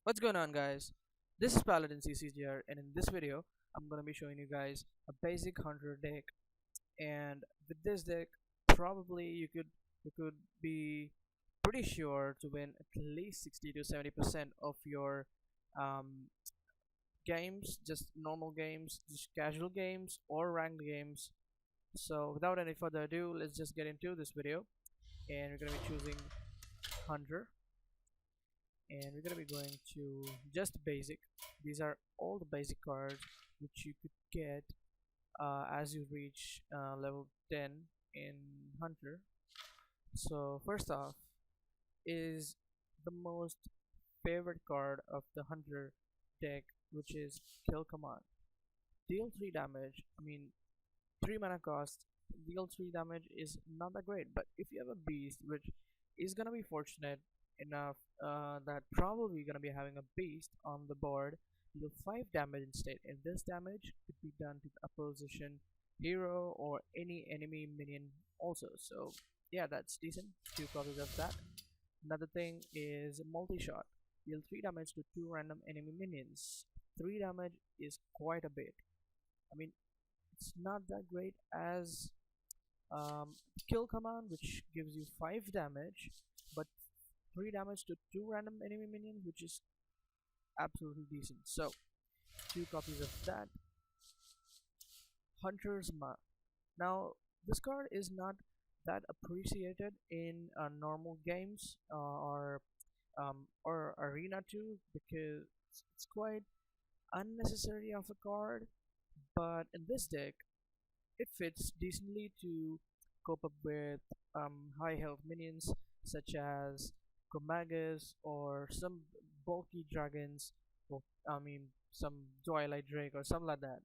What's going on, guys? This is Paladin CCGR, and in this video I'm gonna be showing you guys a basic hunter deck. And with this deck, probably you could be pretty sure to win at least 60 to 70% of your um, games, just normal games, just casual games or ranked games. So without any further ado, let's just get into this video, and we're gonna be choosing hunter, and we're gonna be going to just basic. These are all the basic cards which you could get as you reach level 10 in hunter. So first off is the most favorite card of the hunter deck, which is kill command. Deal 3 damage. I mean, 3 mana cost, deal 3 damage is not that great, but if you have a beast which is gonna be fortunate enough that probably gonna be having a beast on the board, deal 5 damage instead, and this damage could be done to the opposition hero or any enemy minion also. So yeah, that's decent. 2 copies of that. Another thing is multi-shot. Deal 3 damage to 2 random enemy minions. 3 damage is quite a bit. I mean, it's not that great as kill command, which gives you 5 damage, but 3 damage to 2 random enemy minions, which is absolutely decent. So 2 copies of that. Hunter's Mark. Now this card is not that appreciated in normal games or arena 2 because it's quite unnecessary of a card, but in this deck it fits decently to cope up with high health minions such as Chromagus or some bulky dragons, or I mean some Twilight Drake or something like that.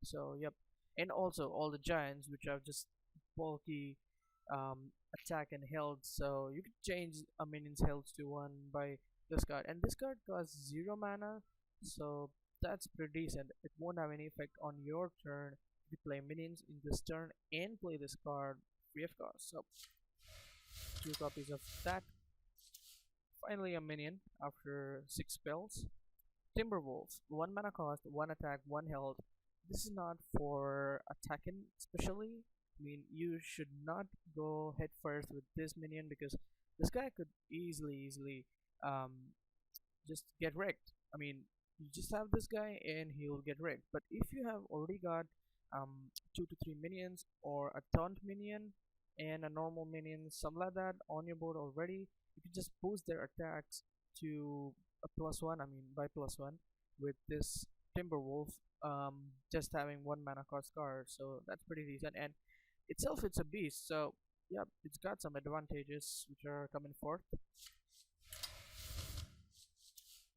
So yep, and also all the giants which are just bulky attack and health. So you can change a minion's health to 1 by this card, and this card costs 0 mana, so that's pretty decent. It won't have any effect on your turn if you play minions in this turn and play this card free of cost. So 2 copies of that. Finally a minion after 6 spells. Timberwolf, 1 mana cost, 1 attack, 1 health. This is not for attacking especially. I mean, you should not go head first with this minion because this guy could easily um, just get wrecked. I mean, you just have this guy and he'll get wrecked. But if you have already got 2 to 3 minions or a taunt minion and a normal minion, something like that on your board already, you can just boost their attacks to a +1. I mean, by +1 with this Timberwolf, just having 1 mana cost card. So that's pretty decent. And itself, it's a beast. So yeah, it's got some advantages which are coming forth.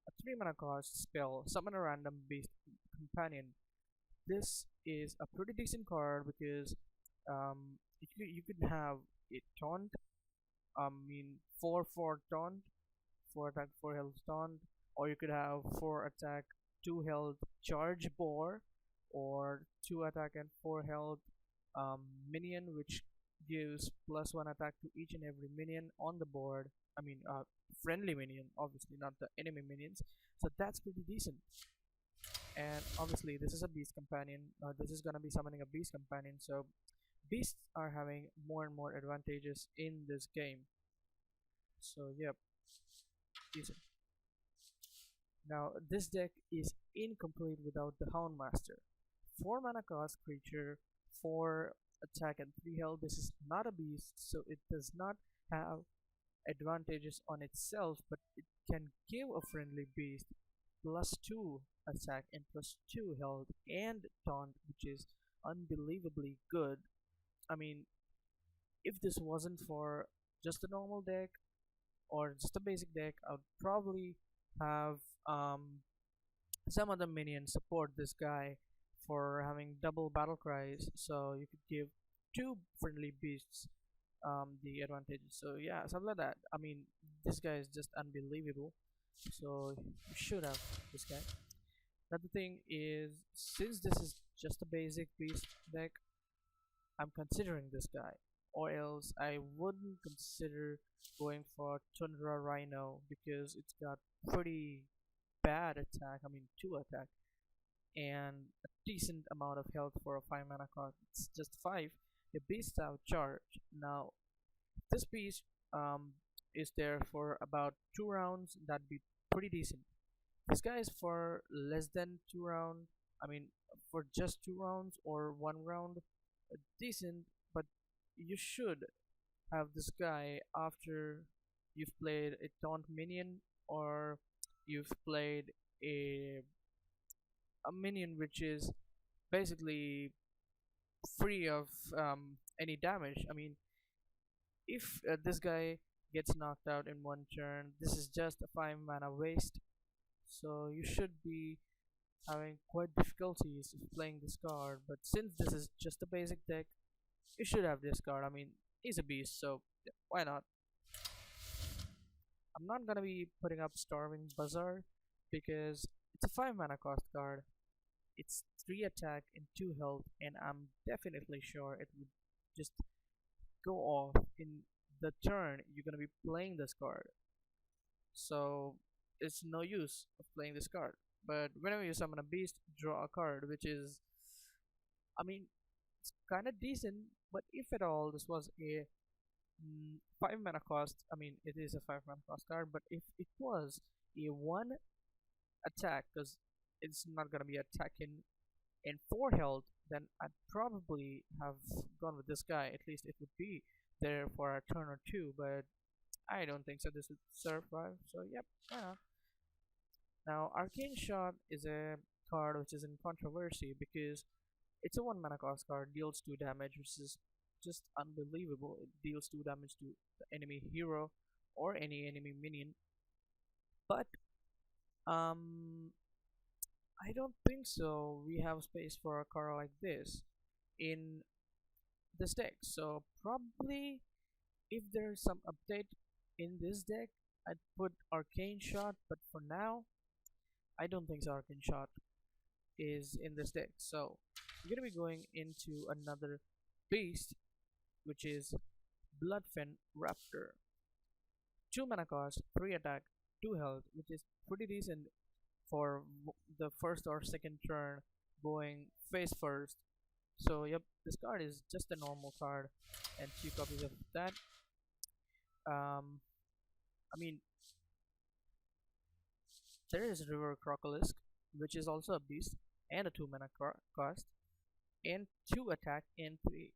A 3 mana cost spell, summon a random beast companion. This is a pretty decent card because you could have a taunt. I mean, 4 taunt, 4 attack, 4 health taunt, or you could have 4 attack, 2 health charge boar, or 2 attack and 4 health minion, which gives +1 attack to each and every minion on the board. I mean, friendly minion, obviously, not the enemy minions. So that's pretty decent. And obviously, this is a beast companion. This is gonna be summoning a beast companion. So beasts are having more and more advantages in this game. So yep, decent. Now this deck is incomplete without the Houndmaster. 4 mana cost creature, 4 attack and 3 health. This is not a beast, so it does not have advantages on itself, but it can give a friendly beast +2 attack and +2 health and taunt, which is unbelievably good. I mean, if this wasn't for just a normal deck or just a basic deck, I would probably have some other minions support this guy for having double battle cries, so you could give 2 friendly beasts the advantages. So yeah, something like that. I mean, this guy is just unbelievable, so you should have this guy. Another thing is, since this is just a basic beast deck, I'm considering this guy, or else I wouldn't consider going for Tundra Rhino because it's got pretty bad attack. I mean, 2 attack and a decent amount of health for a 5 mana card. It's just 5. The beast out charge. Now, this beast is there for about 2 rounds. That'd be pretty decent. This guy is for less than 2 round. I mean, for just 2 rounds or 1 round, decent. But you should have this guy after you've played a taunt minion, or you've played a a minion which is basically free of any damage. I mean, if this guy gets knocked out in 1 turn, this is just a 5 mana waste. So you should be having quite difficulties of playing this card. But since this is just a basic deck, you should have this card. I mean, he's a beast, so yeah, why not? I'm not gonna be putting up Starving Bazaar because it's a 5 mana cost card. It's 3 attack and 2 health, and I'm definitely sure it would just go off in the turn you're gonna be playing this card. So it's no use of playing this card. But whenever you summon a beast, draw a card, which is, I mean, it's kind of decent. But if at all this was a 5 mana cost, I mean, it is a 5 mana cost card. But if it was a 1 attack, because it's not gonna be attacking and 4 health, then I'd probably have gone with this guy. At least it would be there for a turn or two, but I don't think so. This would survive. So yep, yeah. Now Arcane Shot is a card which is in controversy because it's a 1 mana cost card, deals 2 damage, which is just unbelievable. It deals 2 damage to the enemy hero or any enemy minion. But um I don't think so. We have space for a card like this in this deck. So probably if there's some update in this deck, I'd put Arcane Shot. But for now, I don't think so. Arcane Shot is in this deck. So I'm gonna be going into another beast, which is Bloodfen Raptor. 2 mana cost, 3 attack, 2 health, which is pretty decent for the first or second turn going face first. So yep, this card is just a normal card and 2 copies of that. I mean, there is River Crocolisk, which is also a beast and a 2 mana cost and 2 attack and 3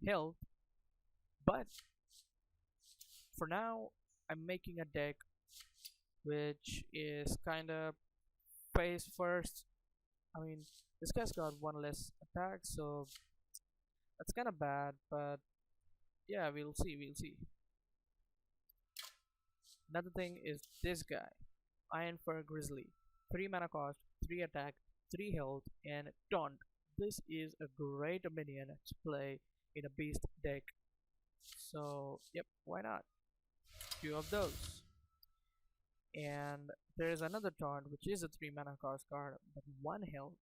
health. But for now, I'm making a deck which is kinda face first. I mean, this guy's got 1 less attack, so that's kinda bad, but yeah, we'll see, we'll see. Another thing is this guy, Iron Fur Grizzly. 3 mana cost, 3 attack, 3 health, and taunt. This is a great minion to play in a beast deck. So, yep, why not? Few of those. And there is another taunt, which is a 3 mana cost card, but 1 health.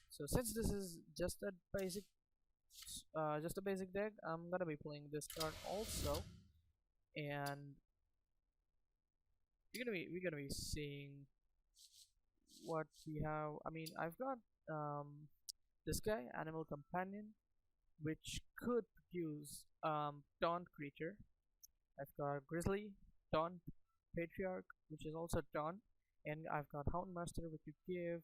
So since this is just a basic deck, I'm gonna be playing this card also, and we're gonna be seeing what we have. I mean, I've got this guy, Animal Companion, which could use taunt creature. I've got Grizzly, taunt, Patriarch, which is also taunt, and I've got Houndmaster, which could give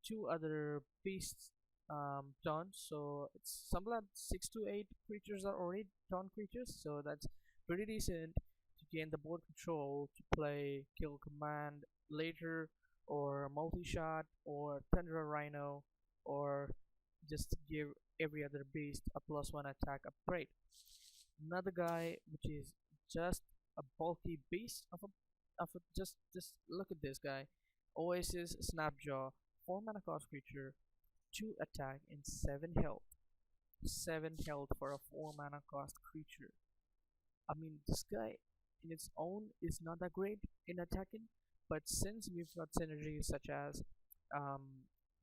2 other beasts taunt. So it's something like 6 to 8 creatures are already taunt creatures, so that's pretty decent to gain the board control to play Kill Command later, or multi-shot, or Thunder Rhino, or just give every other beast a +1 attack upgrade. Another guy which is just a bulky beast just look at this guy. Oasis Snapjaw, 4 mana cost creature, 2 attack and 7 health. 7 health for a 4 mana cost creature. I mean, this guy in its own is not that great in attacking, but since we've got synergies such as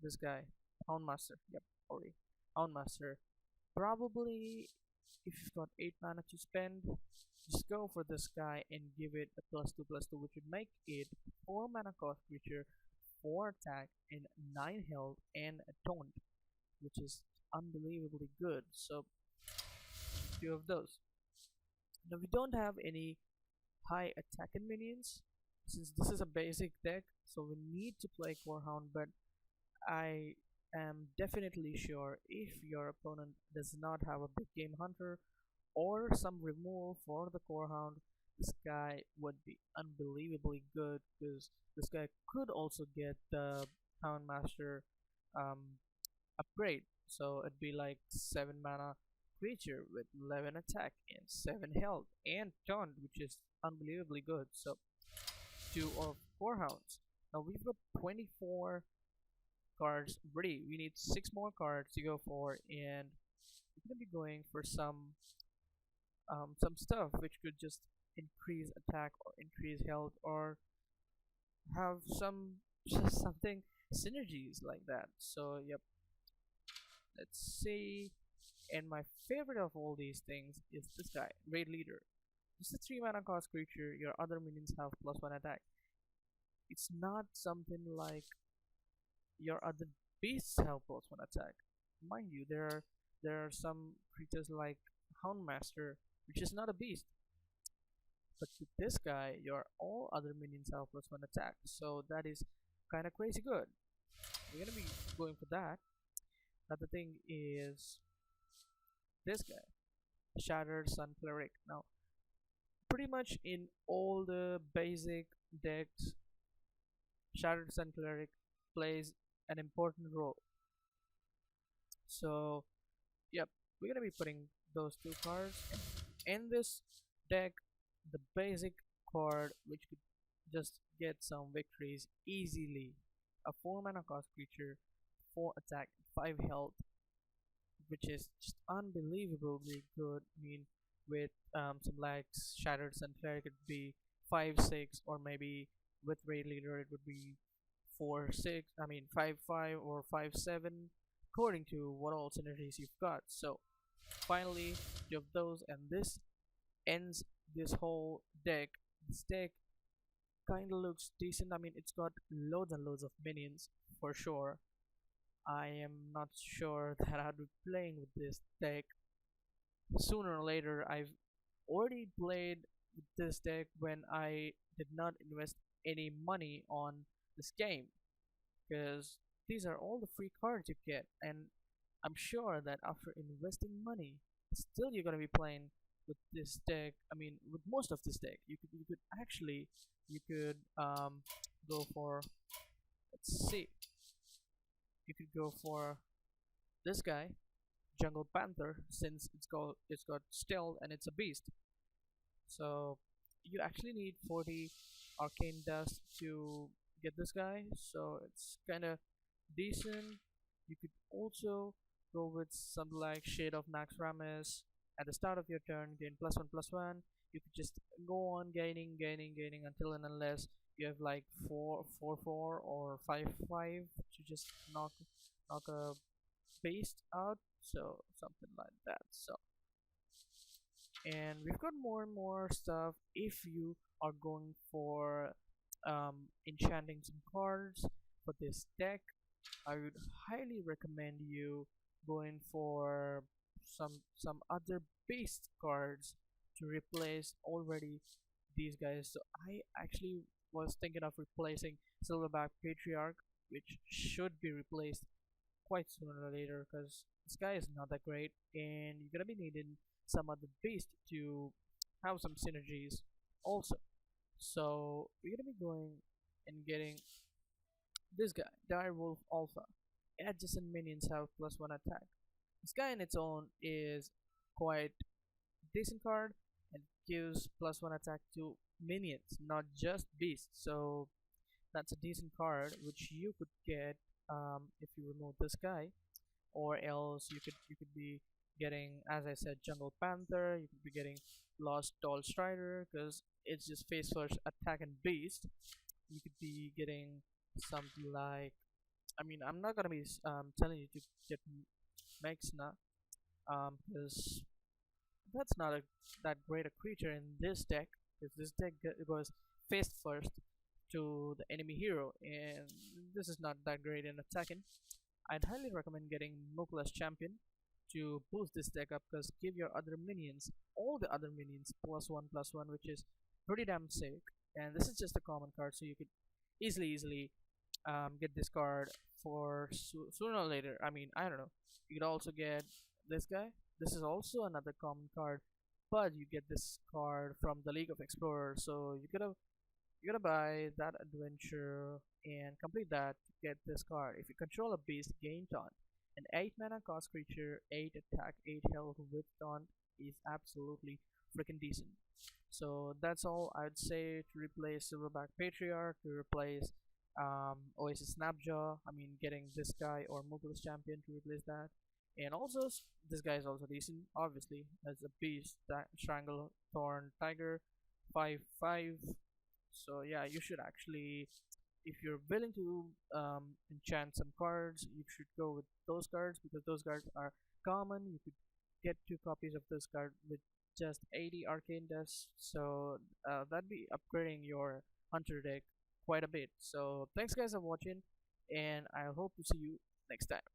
this guy, Houndmaster, yep, already Houndmaster, probably if you've got 8 mana to spend, just go for this guy and give it a +2/+2, which would make it 4 mana cost creature, 4 attack, and 9 health, and a taunt, which is unbelievably good. So, few of those. Now, we don't have any high attacking minions since this is a basic deck, so we need to play Core Hound, but I am definitely sure if your opponent does not have a big game hunter or some removal for the Core Hound, this guy would be unbelievably good because this guy could also get the Houndmaster um, upgrade. So it'd be like 7 mana creature with 11 attack and 7 health and taunt, which is unbelievably good. So 2 of Core Hounds. Now we've got 24 cards ready. We need 6 more cards to go for, and we're gonna be going for some stuff which could just increase attack or increase health or have some just something synergies like that. So yep, let's see. And my favorite of all these things is this guy, Raid Leader. It's a 3 mana cost creature. Your other minions have +1 attack. It's not something like your other beasts have +1 attack. Mind you, there are some creatures like Houndmaster, which is not a beast. But with this guy, your all other minions have +1 attack. So that is kind of crazy good. We're gonna be going for that. Another thing is this guy, Shattered Sun Cleric. Now, pretty much in all the basic decks, Shattered Sun Cleric plays an important role. So, yep, we're gonna be putting those 2 cards in this deck. The basic card which could just get some victories easily. A 4 mana cost creature, 4 attack, 5 health, which is just unbelievably good. I mean, with some like Shattered Sun Cleric, it would be 5/6, or maybe with Raid Leader, it would be 4/6. I mean, 5/5 or 5/7, according to what all synergies you've got. So, finally, you have those, and this ends this whole deck. This deck kind of looks decent. I mean, it's got loads and loads of minions for sure. I am not sure that I'd be playing with this deck. Sooner or later, I've already played with this deck when I did not invest any money on this game, because these are all the free cards you get, and I'm sure that after investing money, still you're gonna be playing with this deck. I mean, with most of this deck, you could actually go for, let's see, you could go for this guy, Jungle Panther, since it's got stealth and it's a beast. So you actually need 40 arcane dust to get this guy, so it's kind of decent. You could also go with something like Shade of Naxxramas. At the start of your turn, gain +1/+1. You could just go on gaining until and unless you have like 4/4 or 5/5 to just knock a beast out, so something like that. So, and we've got more and more stuff. If you are going for enchanting some cards for this deck, I would highly recommend you going for some other beast cards to replace already these guys. So I actually was thinking of replacing Silverback Patriarch, which should be replaced quite sooner or later because this guy is not that great, and you're gonna be needing some other beast to have some synergies also. So we're gonna be going and getting this guy, Direwolf Alpha. Adjacent minions have +1 attack. This guy in its own is quite decent card and gives +1 attack to minions, not just beasts. So that's a decent card which you could get if you remove this guy, or else you could be getting, as I said, Jungle Panther. You could be getting Lost Tall Strider because it's just face first attack and beast. You could be getting something like, I mean, I'm not gonna be telling you to get Mexna because that's not that great a creature in this deck, because this deck goes face first to the enemy hero, and this is not that great in attacking. I'd highly recommend getting Mokulas Champion to boost this deck up, because give your other minions, all the other minions, +1/+1, which is pretty damn sick. And this is just a common card, so you could easily get this card for sooner or later. I mean, I don't know. You could also get this guy. This is also another common card, but you get this card from the League of Explorers. So you gotta buy that adventure and complete that to get this card. If you control a beast, gain taunt. An 8 mana cost creature, 8 attack, 8 health with taunt is absolutely freaking decent. So that's all I'd say to replace Silverback Patriarch, to replace Oasis Snapjaw. I mean, getting this guy or Mobilis Champion to replace that. And also, this guy is also decent, obviously, as a beast, Strangle Thorn Tiger, 5/5. So yeah, you should actually, if you're willing to enchant some cards, you should go with those cards, because those cards are common. You could get 2 copies of this card with just 80 arcane dust, so that'd be upgrading your hunter deck quite a bit. So thanks guys for watching, and I hope to see you next time.